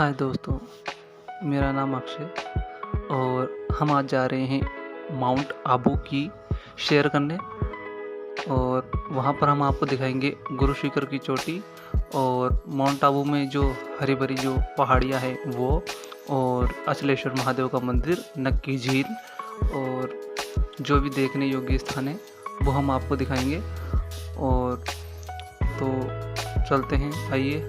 हाय दोस्तों, मेरा नाम अक्षय और हम आज जा रहे हैं माउंट आबू की शेयर करने। और वहाँ पर हम आपको दिखाएंगे गुरु शिखर की चोटी और माउंट आबू में जो हरी भरी जो पहाड़ियाँ हैं वो, और अचलेश्वर महादेव का मंदिर, नक्की झील और जो भी देखने योग्य स्थान है वो हम आपको दिखाएंगे। और तो चलते हैं, आइए।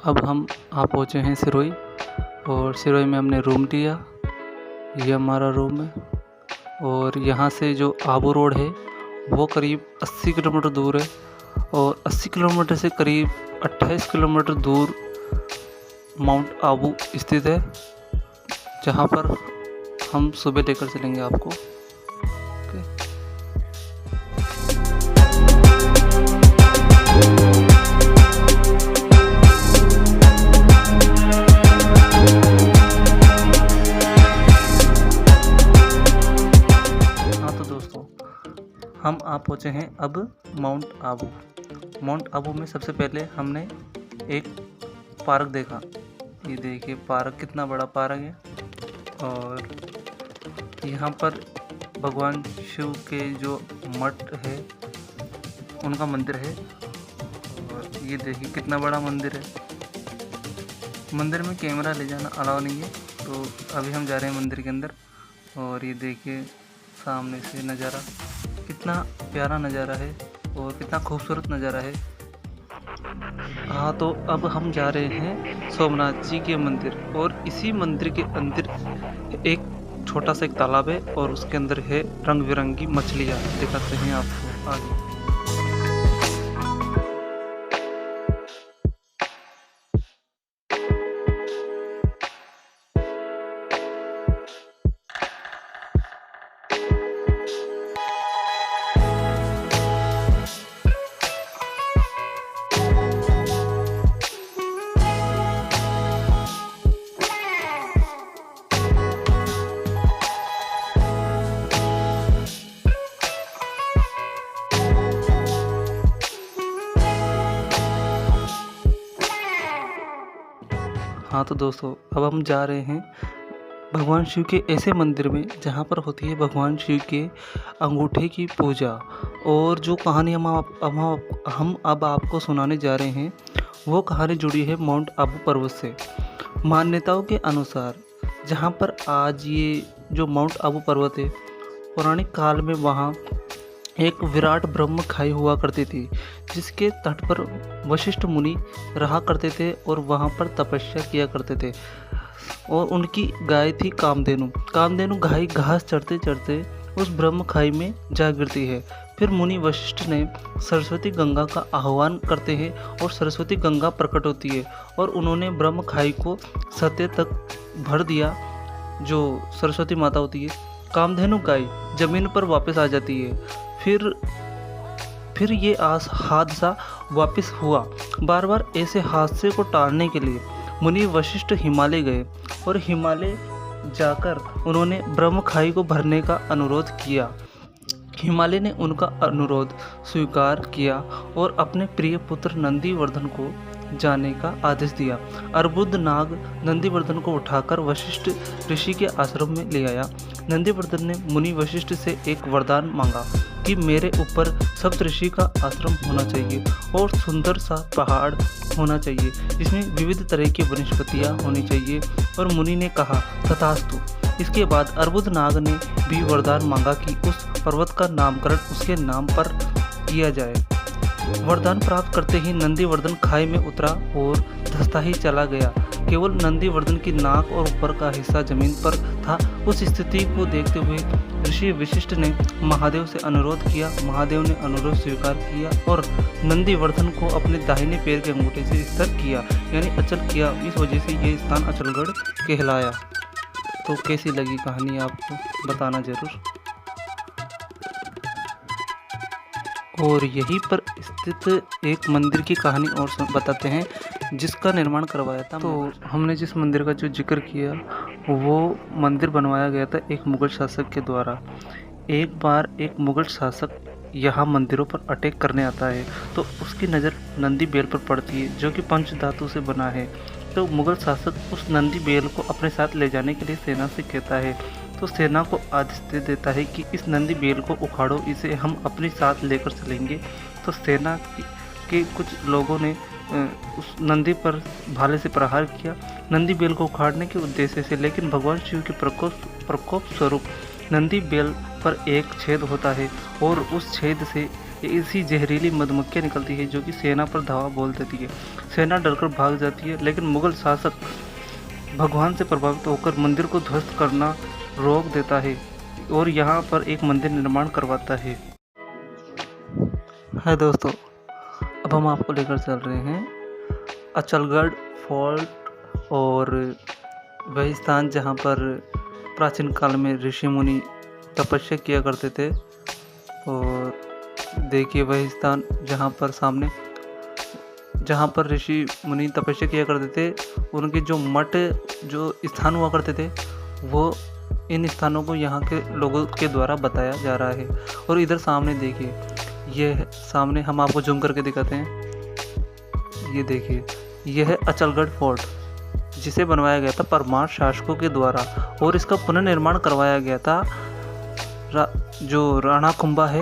अब आप पहुँचे हैं सिरोही, और सिरोही में हमने रूम लिया। ये हमारा रूम है और यहाँ से जो आबू रोड है वो करीब 80 किलोमीटर दूर है, और 80 किलोमीटर से करीब 28 किलोमीटर दूर माउंट आबू स्थित है, जहाँ पर हम सुबह लेकर चलेंगे आपको। ओके। हम पहुँचे हैं अब माउंट आबू। माउंट आबू में सबसे पहले हमने एक पार्क देखा। ये देखिए पार्क, कितना बड़ा पार्क है। और यहाँ पर भगवान शिव के जो मठ है उनका मंदिर है। और ये देखिए कितना बड़ा मंदिर है। मंदिर में कैमरा ले जाना अलाउ नहीं है, तो अभी हम जा रहे हैं मंदिर के अंदर। और ये देखिए सामने से नज़ारा, कितना प्यारा नज़ारा है और कितना खूबसूरत नज़ारा है। हाँ, तो अब हम जा रहे हैं सोमनाथ जी के मंदिर, और इसी मंदिर के अंदर एक छोटा सा एक तालाब है और उसके अंदर है रंग बिरंगी मछलियाँ। दिखाते हैं आपको आगे। हाँ, तो दोस्तों अब हम जा रहे हैं भगवान शिव के ऐसे मंदिर में जहाँ पर होती है भगवान शिव के अंगूठे की पूजा। और जो कहानी हम अब आपको सुनाने जा रहे हैं वो कहानी जुड़ी है माउंट आबू पर्वत से। मान्यताओं के अनुसार जहाँ पर आज ये जो माउंट आबू पर्वत है, पौराणिक काल में वहाँ एक विराट ब्रह्म खाई हुआ करती थी, जिसके तट पर वशिष्ठ मुनि रहा करते थे और वहाँ पर तपस्या किया करते थे। और उनकी गाय थी कामधेनु। कामधेनु गाय घास चरते चरते उस ब्रह्म खाई में जा गिरती है। फिर मुनि वशिष्ठ ने सरस्वती गंगा का आह्वान करते हैं और सरस्वती गंगा प्रकट होती है, और उन्होंने ब्रह्म खाई को सत्य तक भर दिया। जो सरस्वती माता होती है, कामधेनु गाय जमीन पर वापस आ जाती है। फिर ये हादसा वापस हुआ। बार बार ऐसे हादसे को टालने के लिए मुनि वशिष्ठ हिमालय गए, और हिमालय जाकर उन्होंने ब्रह्म खाई को भरने का अनुरोध किया। हिमालय ने उनका अनुरोध स्वीकार किया और अपने प्रिय पुत्र नंदीवर्धन को जाने का आदेश दिया। अर्बुद नाग नंदीवर्धन को उठाकर वशिष्ठ ऋषि के आश्रम में ले आया। नंदीवर्धन ने मुनि वशिष्ठ से एक वरदान मांगा कि मेरे ऊपर सप्तऋषि का आश्रम होना चाहिए और सुंदर सा पहाड़ होना चाहिए, जिसमें विविध तरह की वनस्पतियाँ होनी चाहिए। और मुनि ने कहा तथास्तु। इसके बाद अर्बुद नाग ने भी वरदान मांगा कि उस पर्वत का नामकरण उसके नाम पर किया जाए। वरदान प्राप्त करते ही नंदीवर्धन खाई में उतरा और धंसता ही चला गया। केवल नंदीवर्धन की नाक और ऊपर का हिस्सा जमीन पर था। उस स्थिति को देखते हुए ऋषि वशिष्ठ ने महादेव से अनुरोध किया। महादेव ने अनुरोध स्वीकार किया और नंदीवर्धन को अपने दाहिने पैर के अंगूठे से स्थिर किया, यानी अचल किया। इस वजह से ये स्थान अचलगढ़ कहलाया। तो कैसी लगी कहानी आपको बताना जरूर। और यहीं पर स्थित एक मंदिर की कहानी और बताते हैं, जिसका निर्माण करवाया था। तो हमने जिस मंदिर का जो जिक्र किया वो मंदिर बनवाया गया था एक मुगल शासक के द्वारा। एक बार एक मुग़ल शासक यहाँ मंदिरों पर अटैक करने आता है, तो उसकी नज़र नंदी बेल पर पड़ती है जो कि पंचधातु से बना है। तो मुग़ल शासक उस नंदी बेल को अपने साथ ले जाने के लिए सेना से कहता है, तो सेना को आदेश दे देता है कि इस नंदी बेल को उखाड़ो, इसे हम अपने साथ लेकर चलेंगे। तो सेना के कुछ लोगों ने उस नंदी पर भाले से प्रहार किया नंदी बेल को उखाड़ने के उद्देश्य से, लेकिन भगवान शिव के प्रकोप स्वरूप नंदी बेल पर एक छेद होता है और उस छेद से ऐसी जहरीली मधुमक्खियाँ निकलती है जो कि सेना पर धावा बोल देती है। सेना डरकर भाग जाती है, लेकिन मुग़ल शासक भगवान से प्रभावित होकर मंदिर को ध्वस्त करना रोक देता है और यहाँ पर एक मंदिर निर्माण करवाता है। है दोस्तों, अब हम आपको लेकर चल रहे हैं अचलगढ़ फोर्ट और वही स्थान जहाँ पर प्राचीन काल में ऋषि मुनि तपस्या किया करते थे। और देखिए वही स्थान जहाँ पर सामने जहाँ पर ऋषि मुनि तपस्या किया करते थे, उनके जो मठ जो स्थान हुआ करते थे, वो इन स्थानों को यहाँ के लोगों के द्वारा बताया जा रहा है। और इधर सामने देखिए, ये सामने हम आपको जूम करके दिखाते हैं। ये देखिए, यह है अचलगढ़ फोर्ट, जिसे बनवाया गया था परमार शासकों के द्वारा और इसका पुनर्निर्माण करवाया गया था जो राणा कुंभा है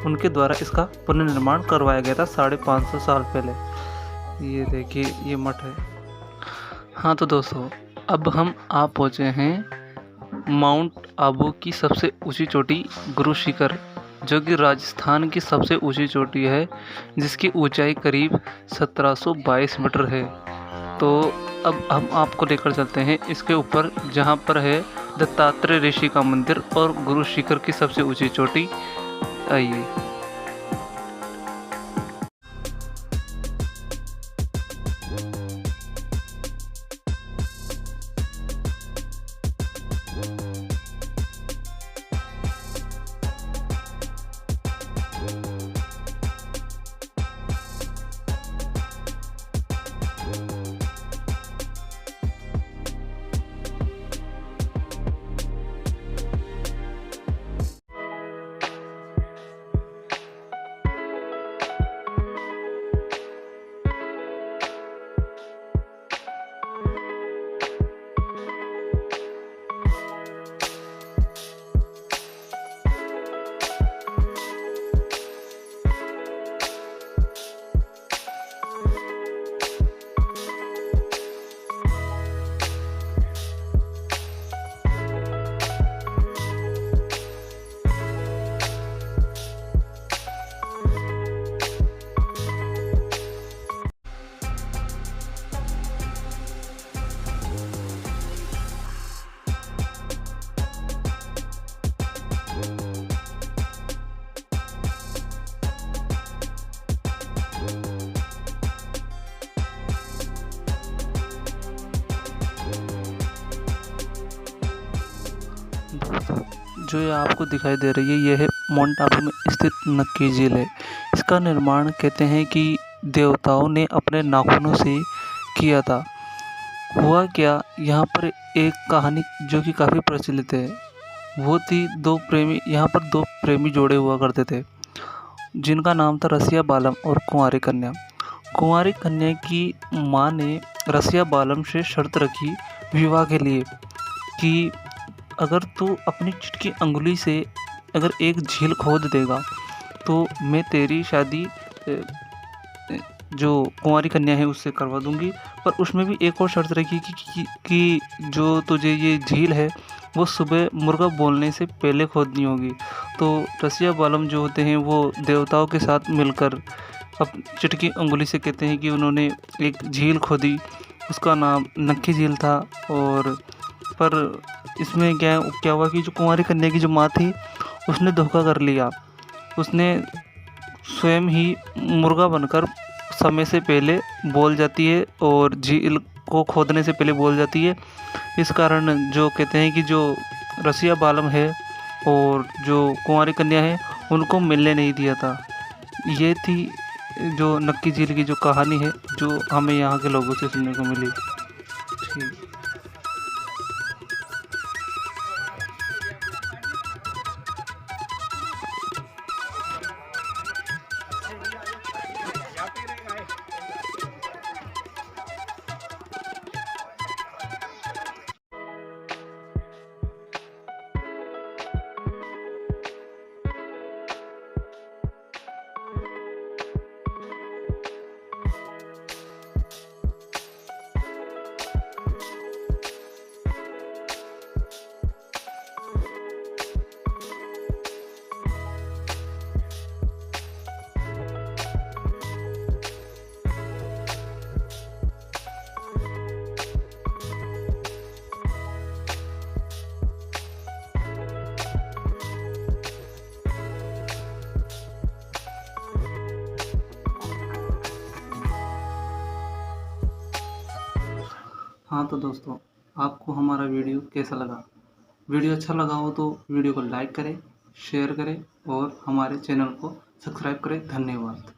उनके द्वारा इसका पुनर्निर्माण करवाया गया था 550 साल पहले। ये देखिए, ये मठ है। हाँ तो दोस्तों, अब हम आ पहुँचे हैं माउंट आबू की सबसे ऊंची चोटी गुरु शिखर, जो कि राजस्थान की सबसे ऊंची चोटी है, जिसकी ऊंचाई करीब 1722 मीटर है। तो अब हम आपको लेकर चलते हैं इसके ऊपर, जहाँ पर है दत्तात्रेय ऋषि का मंदिर और गुरु शिखर की सबसे ऊंची चोटी। आइए। जो ये आपको दिखाई दे रही है, यह है माउंट आबू में स्थित नक्की झील है। इसका निर्माण कहते हैं कि देवताओं ने अपने नाखूनों से किया था। हुआ क्या, यहाँ पर एक कहानी जो कि काफ़ी प्रचलित है, वो थी यहाँ पर दो प्रेमी जोड़े हुआ करते थे, जिनका नाम था रसिया बालम और कुंवारी कन्या। कुंवारी कन्या की माँ ने रसिया बालम से शर्त रखी विवाह के लिए कि अगर तू अपनी चिटकी अंगुली से अगर एक झील खोद देगा तो मैं तेरी शादी जो कुंवारी कन्या है उससे करवा दूंगी। पर उसमें भी एक और शर्त रखी कि जो तुझे ये झील है वो सुबह मुर्गा बोलने से पहले खोदनी होगी। तो रसिया बालम जो होते हैं वो देवताओं के साथ मिलकर अब चिटकी अंगुली से कहते हैं कि उन्होंने एक झील खोदी, उसका नाम नक्की झील था। और पर इसमें क्या हुआ कि जो कुंवारी कन्या की जो माँ थी उसने धोखा कर लिया। उसने स्वयं ही मुर्गा बनकर समय से पहले बोल जाती है और झील को खोदने से पहले बोल जाती है। इस कारण जो कहते हैं कि जो रसिया बालम है और जो कुंवारी कन्या है उनको मिलने नहीं दिया था। ये थी जो नक्की झील की जो कहानी है, जो हमें यहाँ के लोगों से सुनने को मिली। ठीक। हाँ तो दोस्तों, आपको हमारा वीडियो कैसा लगा? वीडियो अच्छा लगा हो तो वीडियो को लाइक करें, शेयर करें और हमारे चैनल को सब्सक्राइब करें। धन्यवाद।